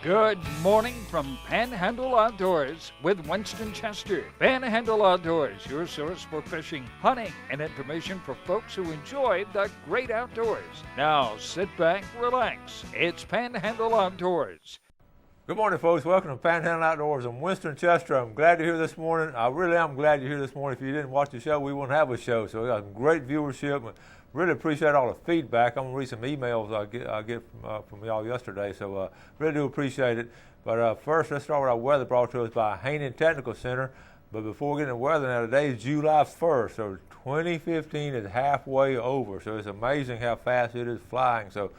Good morning from Panhandle Outdoors with Winston Chester. Panhandle Outdoors, your source for fishing, hunting, and information for folks who enjoy the great outdoors. Now sit back, relax. It's Panhandle Outdoors. Good morning, folks. Welcome to Panhandle Outdoors. I'm Winston Chester. I'm glad you're here this morning. I really am glad you're here this morning. If you didn't watch the show, we wouldn't have a show. So we got some great viewership. Really appreciate all the feedback. I'm gonna read some emails I get from y'all yesterday. So really do appreciate it. But first, let's start with our weather brought to us by Haney Technical Center. But before we get into weather now, today is July 1st. So 2015 is halfway over. So it's amazing how fast it is flying. So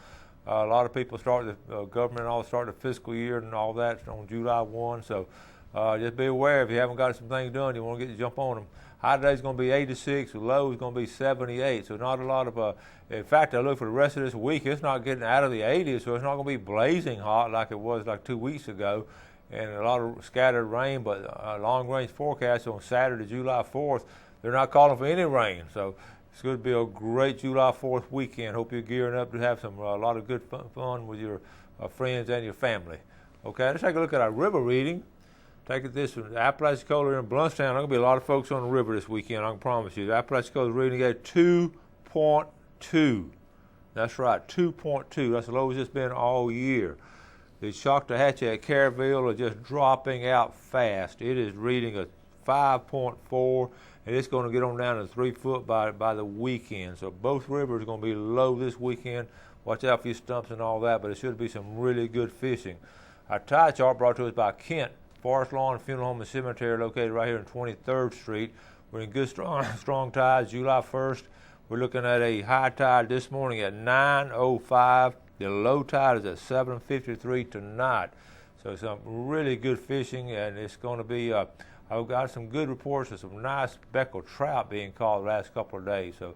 a lot of people start the government all start the fiscal year and all that on July 1. So just be aware if you haven't got some things done, you want to get to jump on them. High today is going to be 86, the low is going to be 78. So not a lot of, in fact, I look for the rest of this week, it's not getting out of the 80s, so it's not going to be blazing hot like it was like 2 weeks ago. And a lot of scattered rain, but long range forecast on Saturday, July 4th, they're not calling for any rain. So it's going to be a great July 4th weekend. Hope you're gearing up to have a lot of good fun with your friends and your family. Okay, let's take a look at our river reading. Take this from Apalachicola here in Bluntstown. There's going to be a lot of folks on the river this weekend, I can promise you. The Apalachicola reading at 2.2. That's right, 2.2. That's the lowest it's been all year. The Choctawhatchee at Caryville are just dropping out fast. It is reading a 5.4, and it's going to get on down to 3 foot by the weekend. So both rivers are going to be low this weekend. Watch out for your stumps and all that, but it should be some really good fishing. Our tide chart brought to us by Kent Forest Lawn Funeral Home and Cemetery, located right here on 23rd Street. We're in good, strong tides. July 1st, we're looking at a high tide this morning at 9:05. The low tide is at 7:53 tonight. So some really good fishing, and it's going to be, I've got some good reports of some nice speckled trout being caught the last couple of days. So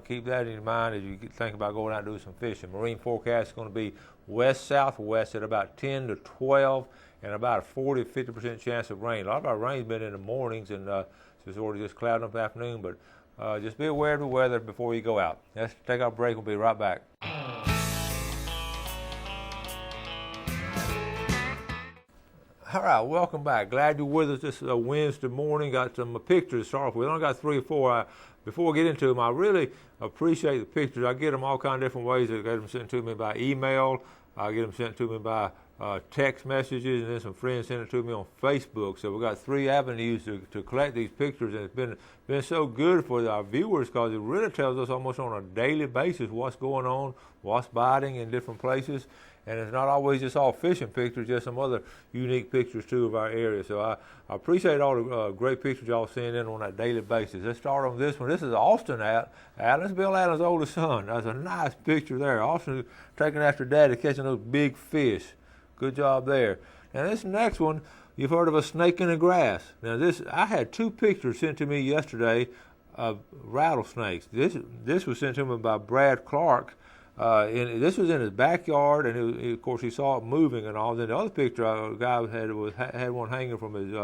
keep that in mind as you think about going out and doing some fishing. Marine forecast is going to be west-southwest at about 10 to 12. And about a 40 to 50% chance of rain. A lot of our rain's been in the mornings, and so it's already just clouding up the afternoon, but just be aware of the weather before you go out. Let's take our break. We'll be right back. All right, welcome back. Glad you're with us this Wednesday morning. Got some pictures to start off with. We only got 3 or 4. Before we get into them, I really appreciate the pictures. I get them all kinds of different ways. I get them sent to me by email. I get them sent to me by text messages, and then some friends send it to me on Facebook. So we've got 3 avenues to collect these pictures, and it's been so good for our viewers because it really tells us almost on a daily basis what's going on, what's biting in different places. And it's not always just all fishing pictures, just some other unique pictures too of our area. So I appreciate all the great pictures y'all send in on a daily basis. Let's start on this one. This is Austin Allen. It's Bill Allen's oldest son. That's a nice picture there. Austin taking after Daddy, catching those big fish. Good job there. Now this next one, you've heard of a snake in the grass. Now I had 2 pictures sent to me yesterday of rattlesnakes. This was sent to me by Brad Clark. And this was in his backyard, and of course he saw it moving and all. Then the other picture, a guy had one hanging from his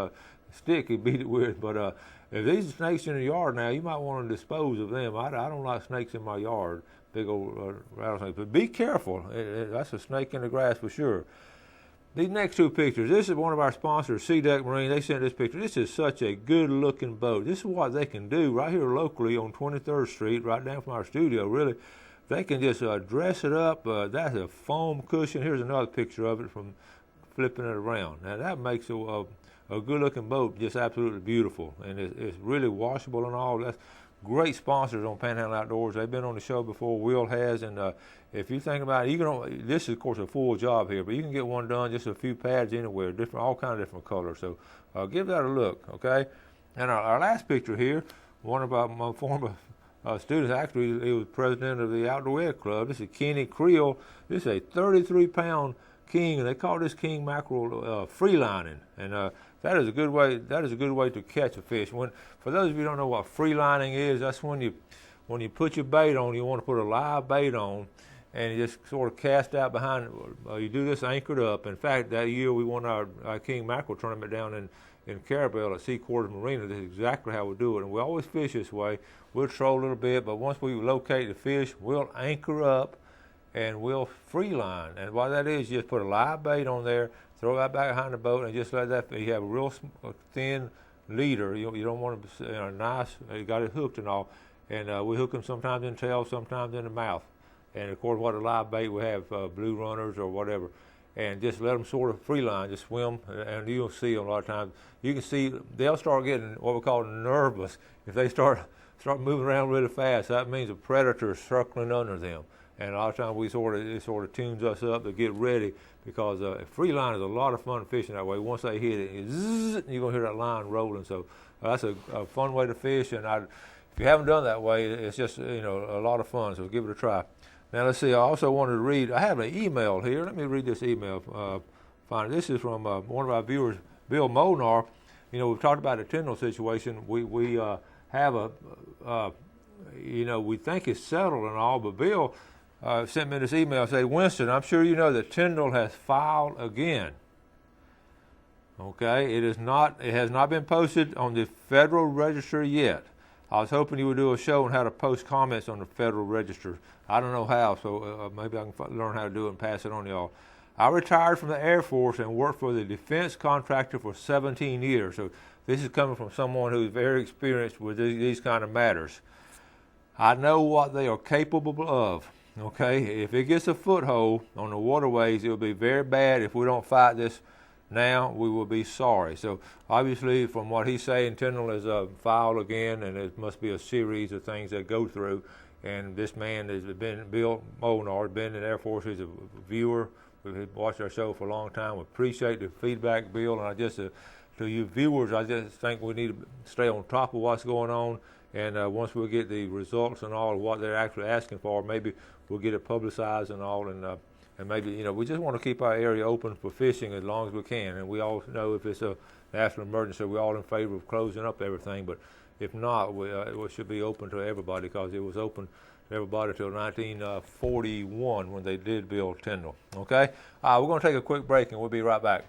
stick he beat it with. But if these snakes in the yard now, you might want to dispose of them. I don't like snakes in my yard, big old rattlesnakes. But be careful. That's a snake in the grass for sure. These next 2 pictures, this is one of our sponsors, Sea Deck Marine. They sent this picture. This is such a good-looking boat. This is what they can do right here locally on 23rd Street, right down from our studio, really. They can just dress it up. That's a foam cushion. Here's another picture of it from flipping it around. Now that makes a good-looking boat just absolutely beautiful, and it's really washable and all. That's great sponsors on Panhandle Outdoors. They've been on the show before. Will has, and if you think about it, this is of course a full job here, but you can get one done just a few pads anywhere, all kinds of different colors. So give that a look, okay? And our last picture here, one of my former students, actually, he was president of the Outdoor Ed Club. This is Kenny Creel. This is a 33-pound king, and they call this king mackerel freelining. And that is a good way. That is a good way to catch a fish. For those of you who don't know what freelining is, that's when you put your bait on. You want to put a live bait on, and you just sort of cast out behind. You do this anchored up. In fact, that year we won our king mackerel tournament down in Caryville at Sea Quarters Marina. This is exactly how we do it, and we always fish this way. We'll troll a little bit, but once we locate the fish, we'll anchor up and we'll free line. And what that is, you just put a live bait on there, throw that back behind the boat, and just let that. You have a real thin leader. You don't want to nice. You got it hooked and all, and we hook them sometimes in the tail, sometimes in the mouth. And of course, what a live bait we have, blue runners or whatever, and just let them sort of free line, just swim, and you'll see them a lot of times. You can see they'll start getting what we call nervous if they start moving around really fast. That means a predator is circling under them, and a lot of times it sort of tunes us up to get ready, because free line is a lot of fun fishing that way. Once they hit it, zzz, you're gonna hear that line rolling. So that's a fun way to fish, and if you haven't done that way, it's just a lot of fun. So give it a try. Now let's see. I also wanted to read. I have an email here. Let me read this email. This is from one of our viewers, Bill Molnar. We've talked about the Tyndall situation. We have we think it's settled and all, but Bill sent me this email saying, Winston, I'm sure you know that Tyndall has filed again. Okay, it has not been posted on the Federal Register yet. I was hoping you would do a show on how to post comments on the Federal Register. I don't know how, so maybe I can learn how to do it and pass it on to y'all. I retired from the Air Force and worked for the defense contractor for 17 years. So this is coming from someone who's very experienced with these kind of matters. I know what they are capable of. Okay, if it gets a foothold on the waterways, it will be very bad. If we don't fight this now, we will be sorry. So obviously, from what he's saying, Tyndall has filed again, and it must be a series of things that go through. And this man has been, Bill Molnar, been in the Air Force. He's a viewer. We've watched our show for a long time. We appreciate the feedback, Bill. And to you viewers, I just think we need to stay on top of what's going on. And once we get the results and all of what they're actually asking for, maybe we'll get it publicized and all. And maybe, we just want to keep our area open for fishing as long as we can. And we all know if it's a national emergency, we're all in favor of closing up everything. But if not, we should be open to everybody, because it was open to everybody till 1941 when they did build Tyndall. Okay? We're going to take a quick break, and we'll be right back.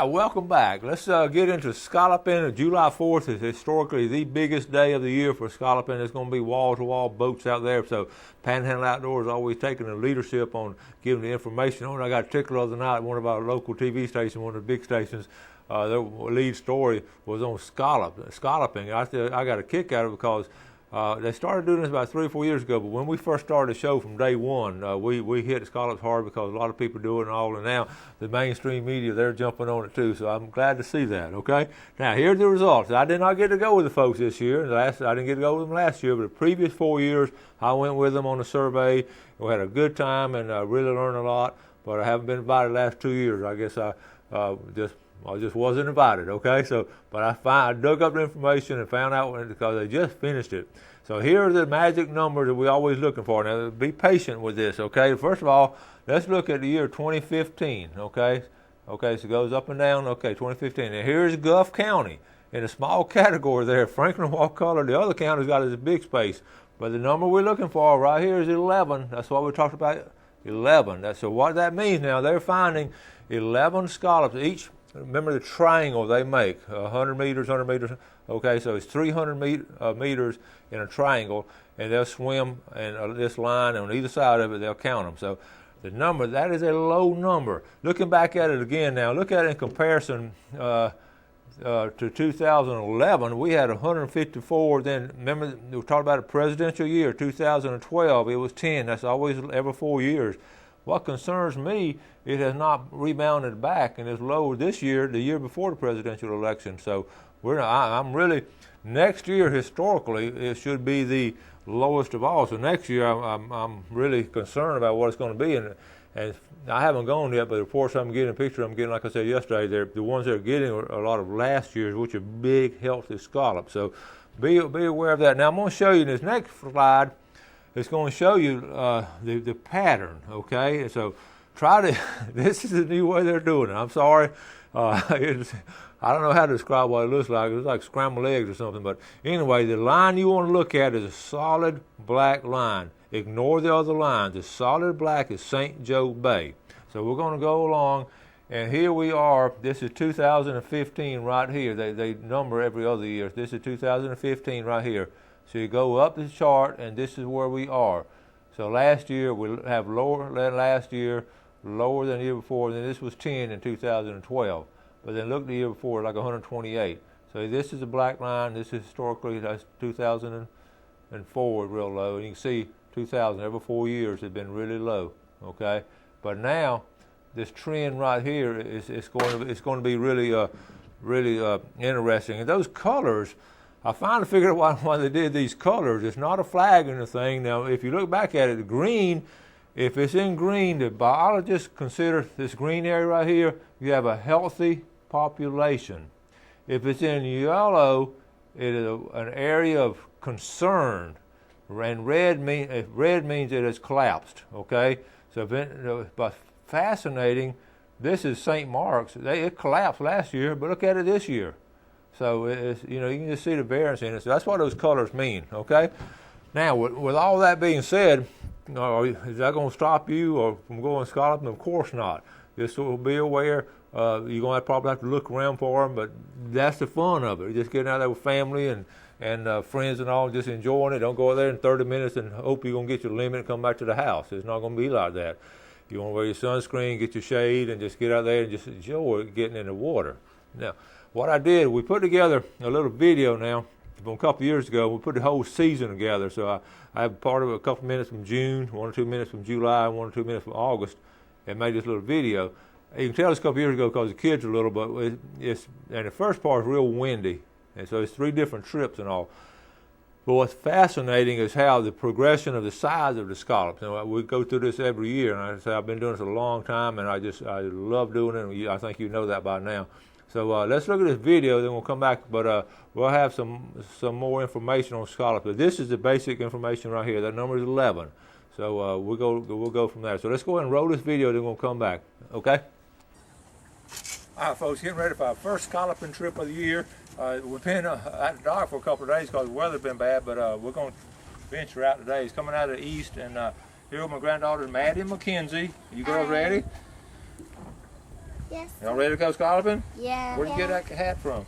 Welcome back. Let's get into scalloping. July 4th is historically the biggest day of the year for scalloping. There's going to be wall-to-wall boats out there. So Panhandle Outdoors is always taking the leadership on giving the information on it. I got a tickler the other night at one of our local TV stations, one of the big stations. Their lead story was on scalloping. I got a kick out of it because they started doing this about 3 or 4 years ago, but when we first started the show from day one, we hit scallops hard because a lot of people do it and all, and now the mainstream media, they're jumping on it too, so I'm glad to see that, okay? Now, here's the results. I did not get to go with the folks this year. I didn't get to go with them last year, but the previous 4 years, I went with them on the survey. We had a good time and really learned a lot, but I haven't been invited the last 2 years. I guess I just wasn't invited, okay? So, but I dug up the information and found out because they just finished it. So here are the magic numbers that we're always looking for. Now, be patient with this, okay? First of all, let's look at the year 2015, okay? Okay, so it goes up and down, okay, 2015. And here's Gulf County in a small category there. Franklin, Wakulla, the other counties got a big space. But the number we're looking for right here is 11. That's what we talked about, 11. So what that means now, they're finding 11 scallops each. Remember the triangle they make, 100 meters, 100 meters. Okay, so it's 300 meters in a triangle, and they'll swim in this line, and on either side of it, they'll count them. So the number, that is a low number. Looking back at it again now, look at it in comparison to 2011. We had 154. Then, remember, we talked about a presidential year, 2012. It was 10. That's always every 4 years. What concerns me, it has not rebounded back and is low this year, the year before the presidential election. So I'm really, next year historically, it should be the lowest of all. So next year I'm really concerned about what it's going to be. And I haven't gone yet, but the reports I'm getting, like I said yesterday, the ones that are getting are a lot of last year's, which are big, healthy scallops. So be aware of that. Now I'm going to show you in this next slide. It's going to show you the pattern, okay? So this is the new way they're doing it. I'm sorry. I don't know how to describe what it looks like. It looks like scrambled eggs or something. But anyway, the line you want to look at is a solid black line. Ignore the other lines. The solid black is St. Joe Bay. So we're going to go along, and here we are. This is 2015 right here. They number every other year. This is 2015 right here. So you go up the chart, and this is where we are. So last year we have lower than last year, lower than the year before. Then this was 10 in 2012. But then look the year before, like 128. So this is the black line. This is historically, that's 2004 real low. And you can see 2000, every 4 years have been really low, okay? But now this trend right here is going to be really interesting. And those colors, I finally figured out why they did these colors. It's not a flag or anything. Now, if you look back at it, the green, if it's in green, the biologists consider this green area right here, you have a healthy population. If it's in yellow, it is an area of concern. And red means it has collapsed, okay? So but fascinating, this is St. Mark's. It collapsed last year, but look at it this year. So it's, you can just see the variance in it. So that's what those colors mean, okay? Now, with all that being said, is that going to stop you from going scalloping? Of course not. Just so be aware, you're going to probably have to look around for them, but that's the fun of it. Just getting out there with family and friends and all, just enjoying it. Don't go out there in 30 minutes and hope you're going to get your limit and come back to the house. It's not going to be like that. You want to wear your sunscreen, get your shade, and just get out there and just enjoy getting in the water. Now, what I did, we put together a little video now from a couple years ago. We put the whole season together. So I have part of it, a couple minutes from June, 1 or 2 minutes from July, 1 or 2 minutes from August, and made this little video. You can tell it's a couple years ago because the kids are little, but and the first part is real windy. And so it's 3 different trips and all. But what's fascinating is how the progression of the size of the scallops. Now, we go through this every year, and I've been doing this a long time, and I love doing it. I think you know that by now. So let's look at this video, then we'll come back. But we'll have some more information on scallops. But this is the basic information right here. That number is 11. So we'll go from there. So let's go ahead and roll this video, then we'll come back. Okay? All right, folks, getting ready for our first scalloping trip of the year. We've been at the dock for a couple of days because the weather's been bad, but we're going to venture out today. It's coming out of the east, and here with my granddaughter, Maddie and Mackenzie. You girls ready? Yes. Y'all ready to go scalloping? Yeah. Where'd you get that hat from?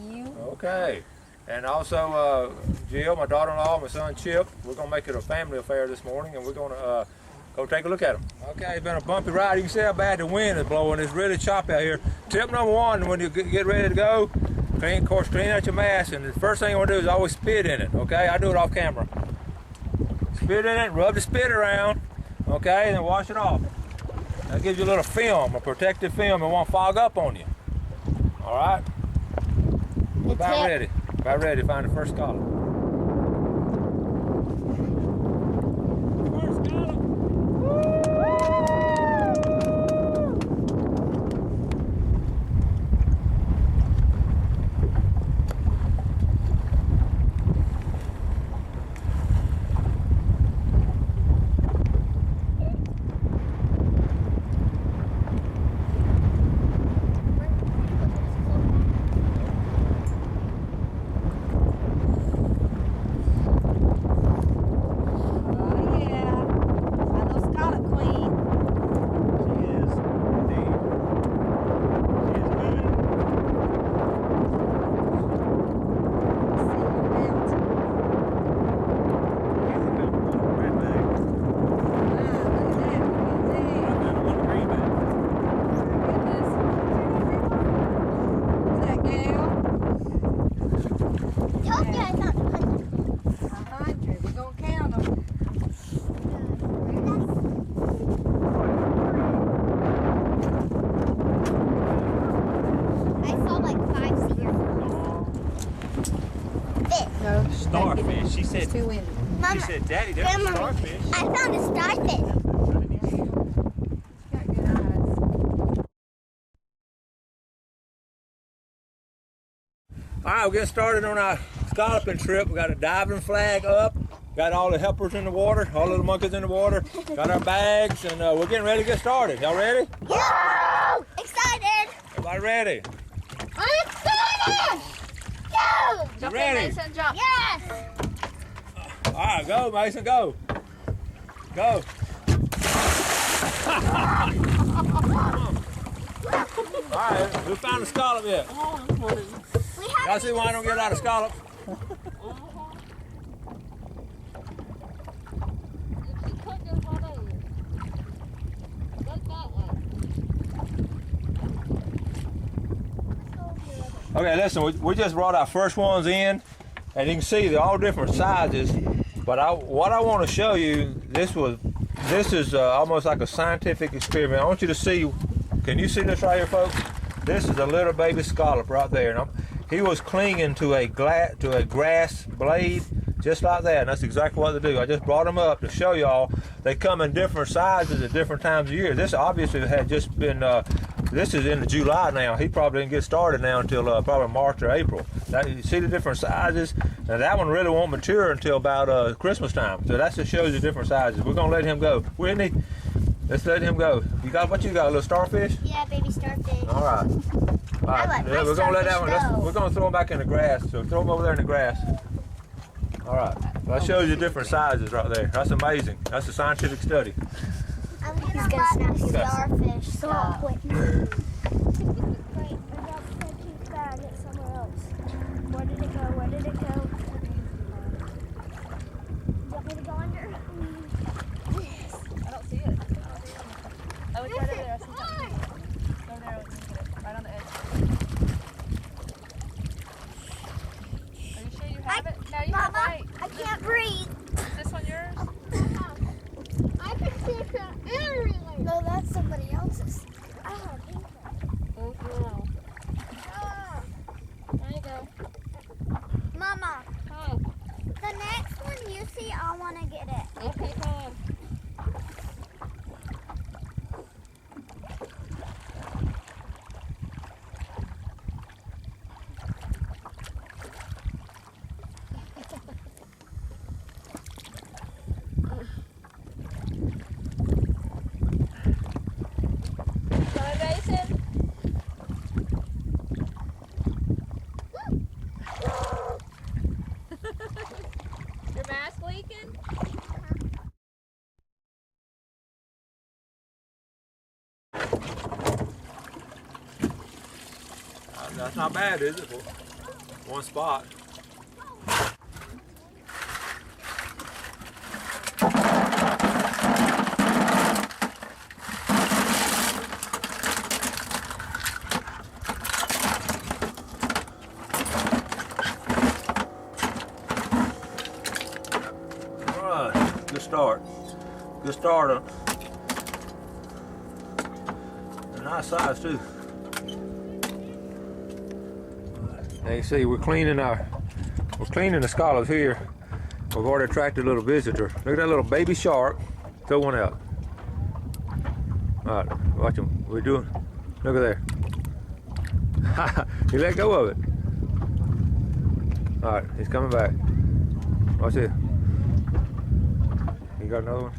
You. Okay. And also, Jill, my daughter-in-law, my son Chip, we're going to make it a family affair this morning, and we're going to go take a look at them. Okay, it's been a bumpy ride. You can see how bad the wind is blowing. It's really choppy out here. Tip number 1, when you get ready to go, clean out your mask, and the first thing you want to do is always spit in it, okay? I do it off camera. Spit in it, rub the spit around, okay, and then wash it off. That gives you a little film, a protective film. It won't fog up on you. All right? We're about ready. About ready to find the first scallop. First scallop. Starfish. She said. Too windy. Mama, she said, "Daddy, there's a starfish." I found a starfish. Got good eyes. All right, we're getting started on our scalloping trip. We got a diving flag up. Got all the helpers in the water, all the little monkeys in the water. Got our bags, and we're getting ready to get started. Y'all ready? Yeah! Excited! Everybody ready? I'm excited! Go! You ready? Mason, jump. Yes! All right, go, Mason, go. Go. All right, who found the scallop yet? Y'all see why I don't get a lot of scallops? Okay, listen, we just brought our first ones in, and you can see they're all different sizes. But what I want to show you, this is almost like a scientific experiment. I want you to see. Can you see this right here, folks? This is a little baby scallop right there. And he was clinging to a grass blade, just like that. And that's exactly what they do. I just brought them up to show y'all. They come in different sizes at different times of year. This obviously had just been. This is in July now. He probably didn't get started now until probably March or April. Now, you see the different sizes? Now that one really won't mature until about Christmas time. So that just shows you different sizes. We're gonna let him go. Whitney, let's let him go. You got what you got? A little starfish? Yeah, baby starfish. All right. All right. let Yeah, my we're gonna let that one. starfish go. We're gonna throw him back in the grass. So throw him over there in the grass. All right. That shows you different sizes right there. That's amazing. That's a scientific study. He's gonna snap his Okay. starfish. Stop. Wait, I got to keep that it somewhere else. Where did it go? Where did it go? You want me to go under? Yes. I don't see it. Oh, it's right over there. I see something. Over there, let me get it. Right on the edge. Are you sure you have it? No, you have Mama, right. I can't breathe. Is this one yours? I can see it everywhere. No, that's somebody else's. Oh, no. There you go. Mama, Oh, the next one you see, I want to get it. okay, come on. Sorry, Mason. Your mask leaking? That's not bad, is it? For one spot. All right, good start. Good start. A nice size too. Now you see we're cleaning the scallops here. We've already attracted a little visitor. Look at that little baby shark. Throw one out. All right, watch him. We're doing. Look at there. He let go of it. All right, he's coming back. Watch it. You got another one?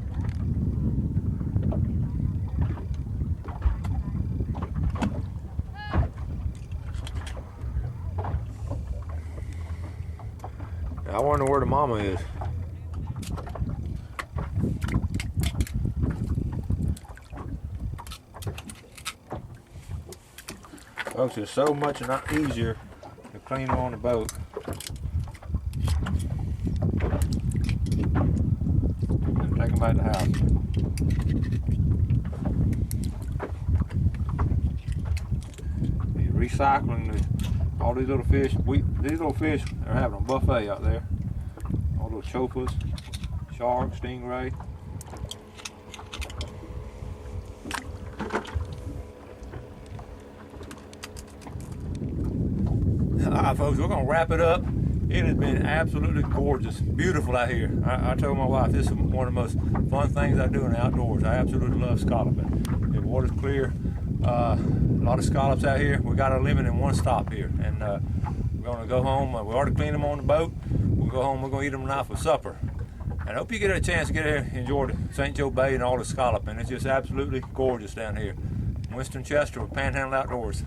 I wonder where the mama is. Folks, it's so much not easier to clean them on the boat. And take them back to the house. You're recycling all these little fish. These little fish are having a buffet out there. All those chopas, shark, stingray. All right, folks, we're gonna wrap it up. It has been absolutely gorgeous, beautiful out here. I told my wife this is one of the most fun things I do in the outdoors. I absolutely love scalloping. The water's clear. A lot of scallops out here. We got our limit in one stop here, and we're gonna go home. We already cleaned them on the boat. We'll go home. We're gonna eat them tonight for supper. And I hope you get a chance to get here and enjoy St. Joe Bay and all the scalloping. It's just absolutely gorgeous down here. Winston Chester with Panhandle Outdoors.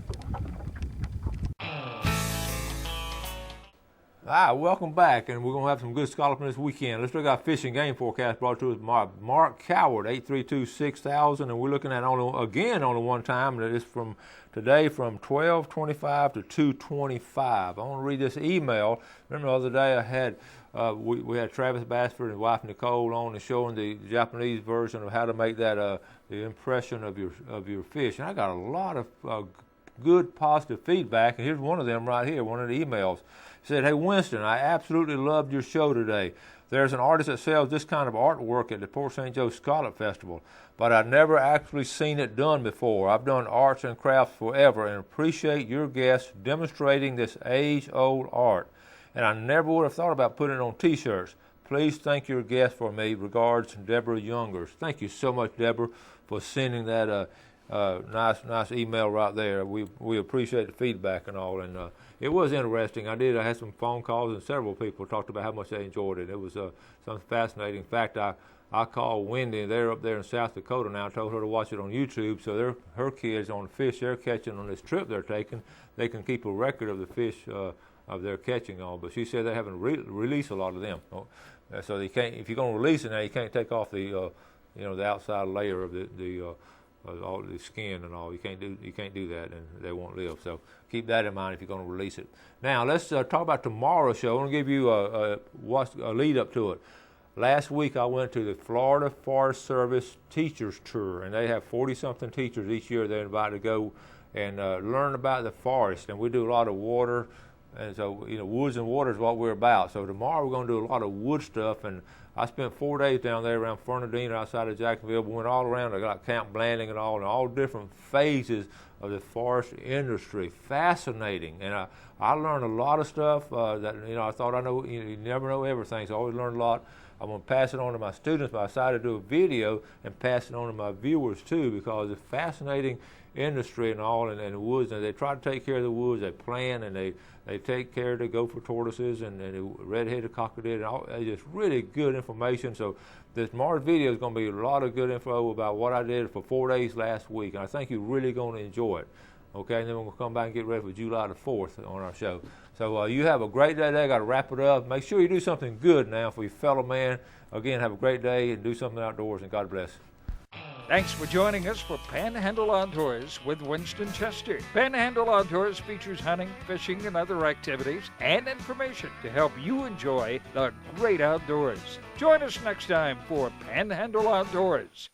All right, welcome back, and we're going to have some good scalloping this weekend. Let's look at our fish and game forecast brought to us by Mark Coward, 832-6000, and we're looking at only one time. That is from today from 12:25 to 2:25. I want to read this email. Remember the other day I had we had Travis Bassford and his wife Nicole on and showing the Japanese version of how to make that the impression of your fish, and I got a lot of good positive feedback, and here's one of them right here, one of the emails. He said, "Hey Winston, I absolutely loved your show today. There's an artist that sells this kind of artwork at the Port St. Joe Scarlet Festival, but I've never actually seen it done before. I've done arts and crafts forever and appreciate your guests demonstrating this age-old art. And I never would have thought about putting it on T-shirts. Please thank your guest for me. Regards, Deborah Youngers." Thank you so much, Deborah, for sending that nice email right there. We appreciate the feedback and all, and it was interesting. I had some phone calls, and several people talked about how much they enjoyed it. It was something fascinating. In fact, I called Wendy, and they're up there in South Dakota now. I told her to watch it on YouTube, so her kids on the fish they're catching on this trip they're taking, they can keep a record of the fish of their catching on. But she said they haven't released a lot of them, so they can't. If you're going to release it now, you can't take off the the outside layer of all the skin and all. You can't do that, and they won't live. So keep that in mind if you're going to release it. Now let's talk about tomorrow's show. I want to give you a lead up to it. Last week I went to the Florida Forest Service Teachers Tour, and they have 40-something teachers each year they're invited to go and learn about the forest. And we do a lot of water, and so woods and water is what we're about. So tomorrow we're going to do a lot of wood stuff, and I spent 4 days down there around Fernandina outside of Jacksonville. We went all around. I got Camp Blanding and all different phases of the forest industry. Fascinating, and I learned a lot of stuff that I thought I know. You never know everything, so I always learn a lot. I'm going to pass it on to my students, but I decided to do a video and pass it on to my viewers too, because it's a fascinating industry and all, and the woods. And they try to take care of the woods. They plant and they take care of the gopher tortoises and the red-headed cockatiel. And all, it's just really good information. So this Mars video is going to be a lot of good info about what I did for 4 days last week, and I think you're really going to enjoy it. Okay, and then we're going to come back and get ready for July the 4th on our show. So you have a great day today. Got to wrap it up. Make sure you do something good now for your fellow man. Again, have a great day and do something outdoors, and God bless. Thanks for joining us for Panhandle Outdoors with Winston Chester. Panhandle Outdoors features hunting, fishing, and other activities and information to help you enjoy the great outdoors. Join us next time for Panhandle Outdoors.